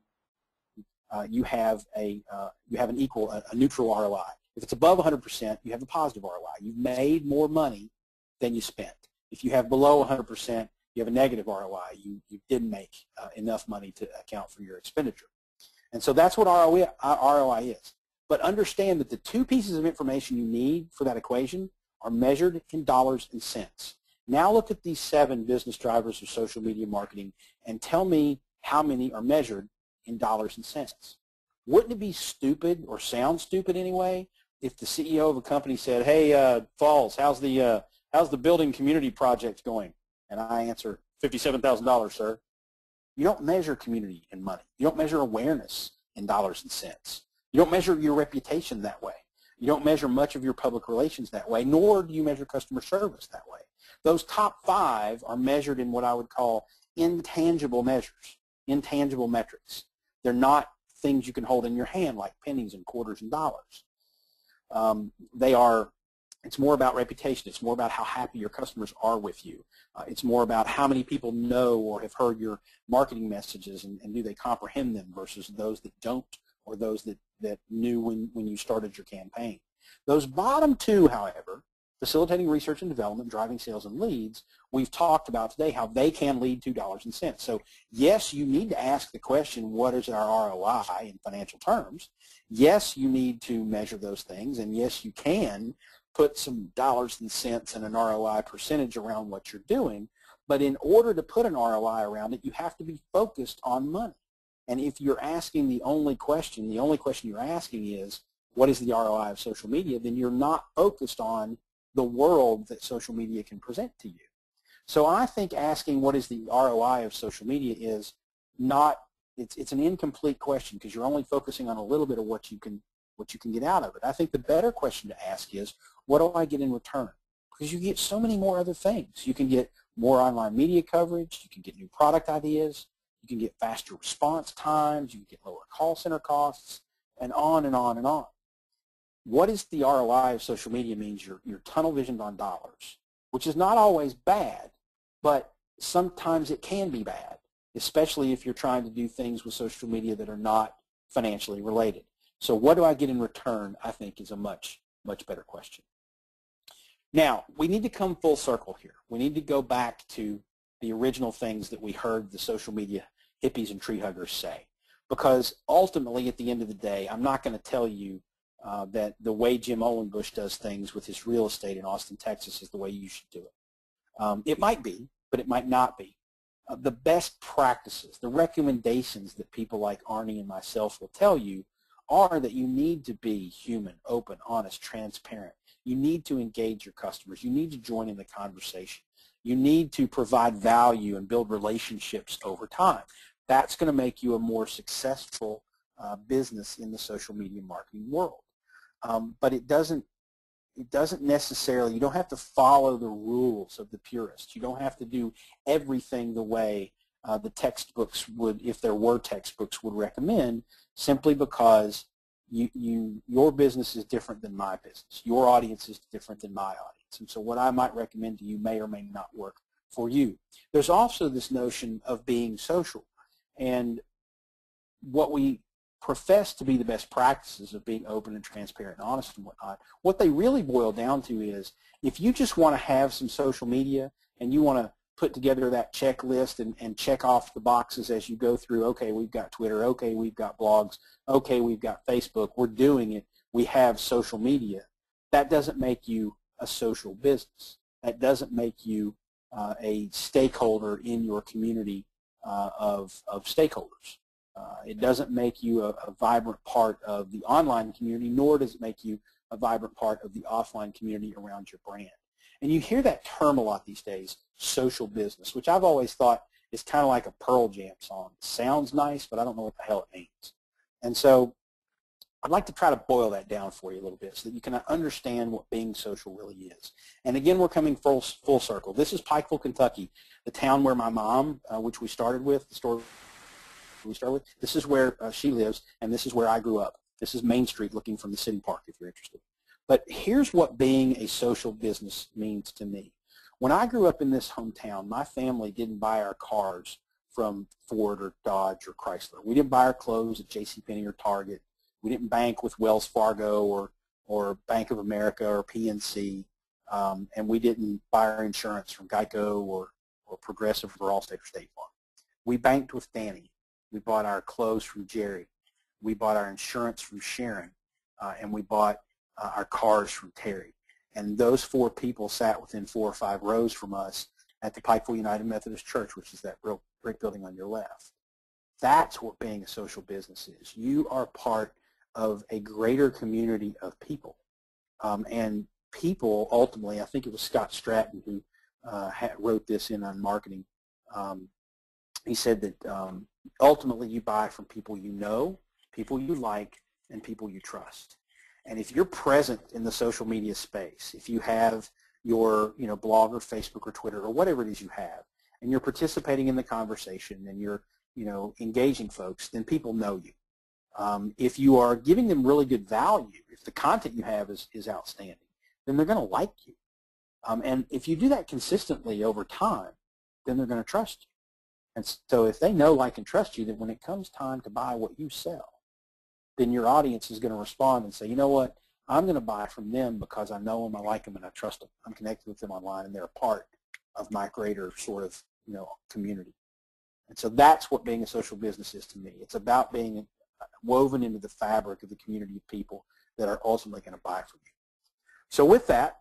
you have a neutral ROI. If it's above 100%, you have a positive ROI. You've made more money than you spent. If you have below 100%, you have a negative ROI. You didn't make enough money to account for your expenditure. And so that's what ROI is. But understand that the 2 pieces of information you need for that equation are measured in dollars and cents. Now look at these 7 business drivers of social media marketing and tell me how many are measured in dollars and cents. Wouldn't it be stupid, or sound stupid anyway, if the CEO of a company said, hey, Falls, how's the building community project going? And I answer, $57,000, sir. You don't measure community in money. You don't measure awareness in dollars and cents. You don't measure your reputation that way. You don't measure much of your public relations that way, nor do you measure customer service that way. Those top 5 are measured in what I would call intangible measures. intangible metrics. They're not things you can hold in your hand like pennies and quarters and dollars. It's more about reputation. It's more about how happy your customers are with you. It's more about how many people know or have heard your marketing messages and do they comprehend them versus those that don't or those that knew when you started your campaign. Those bottom two, however, facilitating research and development, driving sales and leads, we've talked about today how they can lead to dollars and cents. So yes, you need to ask the question, what is our ROI in financial terms? Yes, you need to measure those things, and yes, you can put some dollars and cents and an ROI percentage around what you're doing, but in order to put an ROI around it, you have to be focused on money. And if you're asking the only question you're asking is, what is the ROI of social media, then you're not focused on the world that social media can present to you. So I think asking what is the ROI of social media is not, it's an incomplete question because you're only focusing on a little bit of what you can get out of it. I think the better question to ask is, what do I get in return? Because you get so many more other things. You can get more online media coverage, you can get new product ideas, you can get faster response times, you can get lower call center costs, and on and on and on. What is the ROI of social media means you're tunnel visioned on dollars, which is not always bad, but sometimes it can be bad, especially if you're trying to do things with social media that are not financially related. So what do I get in return, I think, is a much, much better question. Now, we need to come full circle here. We need to go back to the original things that we heard the social media hippies and tree huggers say, because ultimately, at the end of the day, I'm not going to tell you that the way Jim Ohlenbush does things with his real estate in Austin, Texas is the way you should do it. It might be, but it might not be. The best practices, the recommendations that people like Arnie and myself will tell you are that you need to be human, open, honest, transparent. You need to engage your customers. You need to join in the conversation. You need to provide value and build relationships over time. That's going to make you a more successful business in the social media marketing world. But it doesn't necessarily, you don't have to follow the rules of the purist. You don't have to do everything the way the textbooks would, if there were textbooks, would recommend, simply because your business is different than my business. Your audience is different than my audience. And so what I might recommend to you may or may not work for you. There's also this notion of being social. And what we profess to be the best practices of being open and transparent and honest and whatnot, what they really boil down to is, if you just want to have some social media and you want to put together that checklist and check off the boxes as you go through, okay, we've got Twitter, okay, we've got blogs, okay, we've got Facebook, we're doing it, we have social media, that doesn't make you a social business. That doesn't make you a stakeholder in your community of stakeholders. It doesn't make you a vibrant part of the online community, nor does it make you a vibrant part of the offline community around your brand. And you hear that term a lot these days, social business, which I've always thought is kind of like a Pearl Jam song. It sounds nice, but I don't know what the hell it means. And so I'd like to try to boil that down for you a little bit so that you can understand what being social really is. And again, we're coming full circle. This is Pikeville, Kentucky, the town where my mom, which we started with, the store we started with, this is where she lives, and this is where I grew up. This is Main Street looking from the city park if you're interested. But here's what being a social business means to me. When I grew up in this hometown, my family didn't buy our cars from Ford or Dodge or Chrysler. We didn't buy our clothes at JCPenney or Target. We didn't bank with Wells Fargo or Bank of America or PNC. And we didn't buy our insurance from Geico or Progressive or Allstate or State Farm. We banked with Danny. We bought our clothes from Jerry. We bought our insurance from Sharon. And we bought our cars from Terry. And those four people sat within 4 or 5 rows from us at the Pikeville United Methodist Church, which is that real brick building on your left. That's what being a social business is. You are part of a greater community of people. And people, ultimately, I think it was Scott Stratton who wrote this in on marketing. He said that ultimately you buy from people you know, people you like, and people you trust. And if you're present in the social media space, if you have your blog or Facebook or Twitter or whatever it is you have, and you're participating in the conversation and you're engaging folks, then people know you. If you are giving them really good value, if the content you have is outstanding, then they're going to like you. And if you do that consistently over time, then they're going to trust you. And so if they know, like, and trust you, then when it comes time to buy what you sell, then your audience is going to respond and say, you know what, I'm going to buy from them because I know them, I like them, and I trust them. I'm connected with them online, and they're a part of my greater sort of, community. And so that's what being a social business is to me. It's about being woven into the fabric of the community of people that are ultimately going to buy from you. So with that,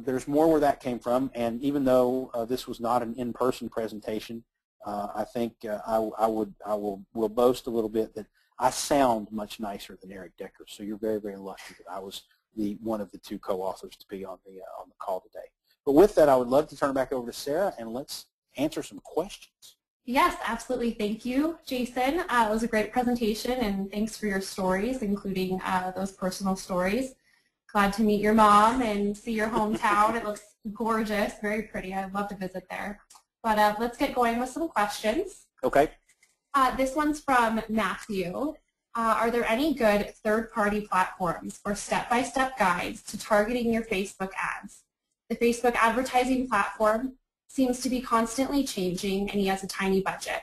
there's more where that came from, and even though this was not an in-person presentation, I think will boast a little bit that I sound much nicer than Eric Decker. So you're very, very lucky that I was one of the two co-authors to be on the call today. But with that, I would love to turn it back over to Sarah, and let's answer some questions. Yes, absolutely. Thank you, Jason. It was a great presentation, and thanks for your stories, including those personal stories. Glad to meet your mom and see your hometown. It looks gorgeous, very pretty. I'd love to visit there. But let's get going with some questions. Okay. This one's from Matthew. Are there any good third-party platforms or step-by-step guides to targeting your Facebook ads? The Facebook advertising platform seems to be constantly changing, and he has a tiny budget.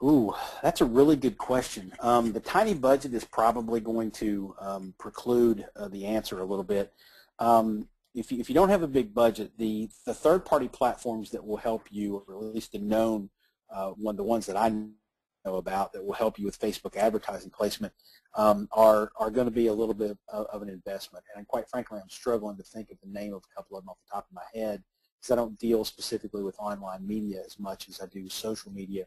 Ooh, that's a really good question. The tiny budget is probably going to preclude the answer a little bit. If you don't have a big budget, the third-party platforms that will help you, or at least the known the ones that I know about that will help you with Facebook advertising placement, are going to be a little bit of an investment. And quite frankly, I'm struggling to think of the name of a couple of them off the top of my head because I don't deal specifically with online media as much as I do social media.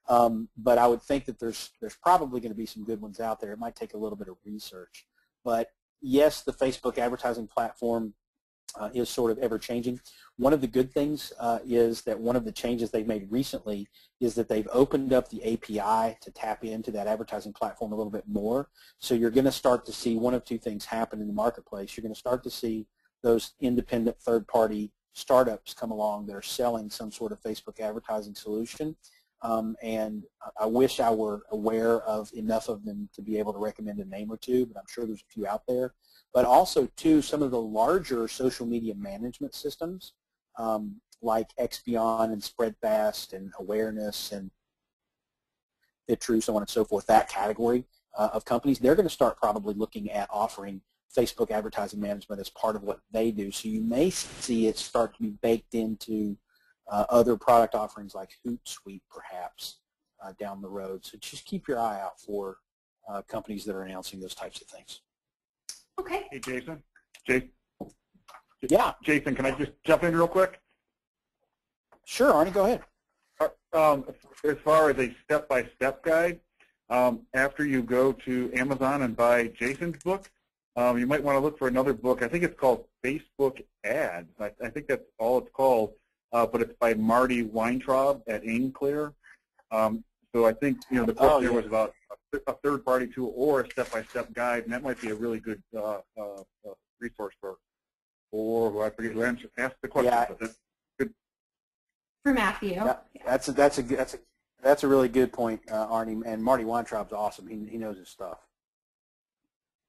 But I would think that there's probably going to be some good ones out there. It might take a little bit of research. But yes, the Facebook advertising platform is sort of ever-changing. One of the good things is that one of the changes they've made recently is that they've opened up the API to tap into that advertising platform a little bit more. So you're going to start to see one of two things happen in the marketplace. You're going to start to see those independent third-party startups come along that are selling some sort of Facebook advertising solution. And I wish I were aware of enough of them to be able to recommend a name or two, but I'm sure there's a few out there. But also, too, some of the larger social media management systems like Expion and Spreadfast and Awareness and FitTrue, so on and so forth, that category of companies, they're going to start probably looking at offering Facebook advertising management as part of what they do. So you may see it start to be baked into other product offerings like Hootsuite, perhaps, down the road. So just keep your eye out for companies that are announcing those types of things. Okay. Hey, Jason. Yeah. Jason, can I just jump in real quick? Sure, Arnie, go ahead. As far as a step-by-step guide, after you go to Amazon and buy Jason's book, you might want to look for another book. I think it's called Facebook Ads. I think that's all it's called, but it's by Marty Weintraub at AimClear. So I think the question there was about a third-party tool or a step-by-step guide, and that might be a really good resource for who I forget who asked the question. Yeah. But that's good. For Matthew. Yeah, that's a really good point, Arnie. And Marty Weintraub's awesome. He knows his stuff.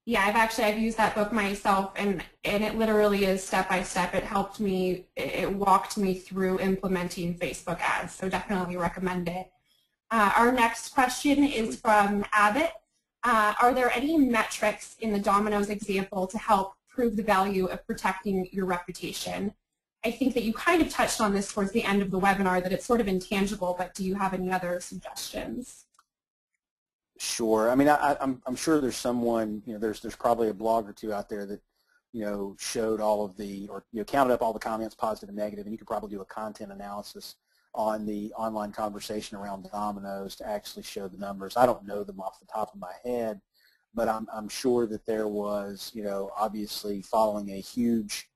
Yeah, I've used that book myself, and it literally is step by step. It helped me. It walked me through implementing Facebook ads. So definitely recommend it. Our next question is from Abbott. Are there any metrics in the Domino's example to help prove the value of protecting your reputation? I think that you kind of touched on this towards the end of the webinar, that it's sort of intangible, but do you have any other suggestions? Sure. I mean, I'm sure there's someone, there's probably a blog or two out there that, showed all of the, or counted up all the comments, positive and negative, and you could probably do a content analysis on the online conversation around Domino's to actually show the numbers. I don't know them off the top of my head, but I'm sure that there was, obviously following a huge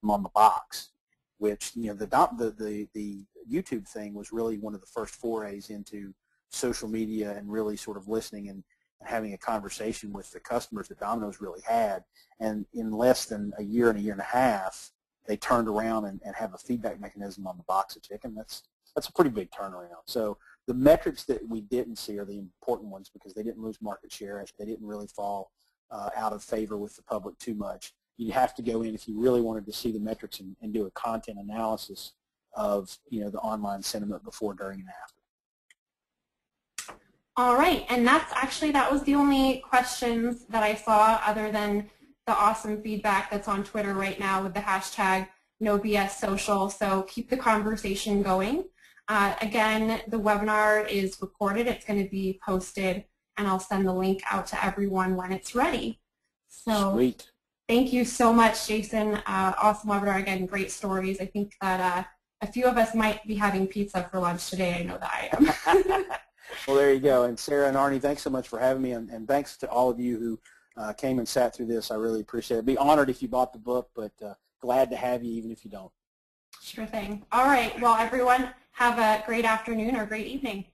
on the box, which, you know, the YouTube thing was really one of the first forays into social media and really sort of listening and having a conversation with the customers that Domino's really had. And in less than a year and a half, they turned around and have a feedback mechanism on the box of chicken. That's a pretty big turnaround. So the metrics that we didn't see are the important ones because they didn't lose market share. They didn't really fall out of favor with the public too much. You have to go in if you really wanted to see the metrics and do a content analysis of, you know, the online sentiment before, during, and after. All right, and that was the only questions that I saw other than the awesome feedback that's on Twitter right now with the hashtag #NoBSSocial, so keep the conversation going. Again, the webinar is recorded. It's going to be posted, and I'll send the link out to everyone when it's ready. So Sweet. Thank you so much, Jason. Awesome webinar. Again, great stories. I think that a few of us might be having pizza for lunch today. I know that I am. Well, there you go. And Sarah and Arnie, thanks so much for having me, and thanks to all of you who came and sat through this. I really appreciate it. Be honored if you bought the book, but glad to have you even if you don't. Sure thing. All right. Well, everyone, have a great afternoon or great evening.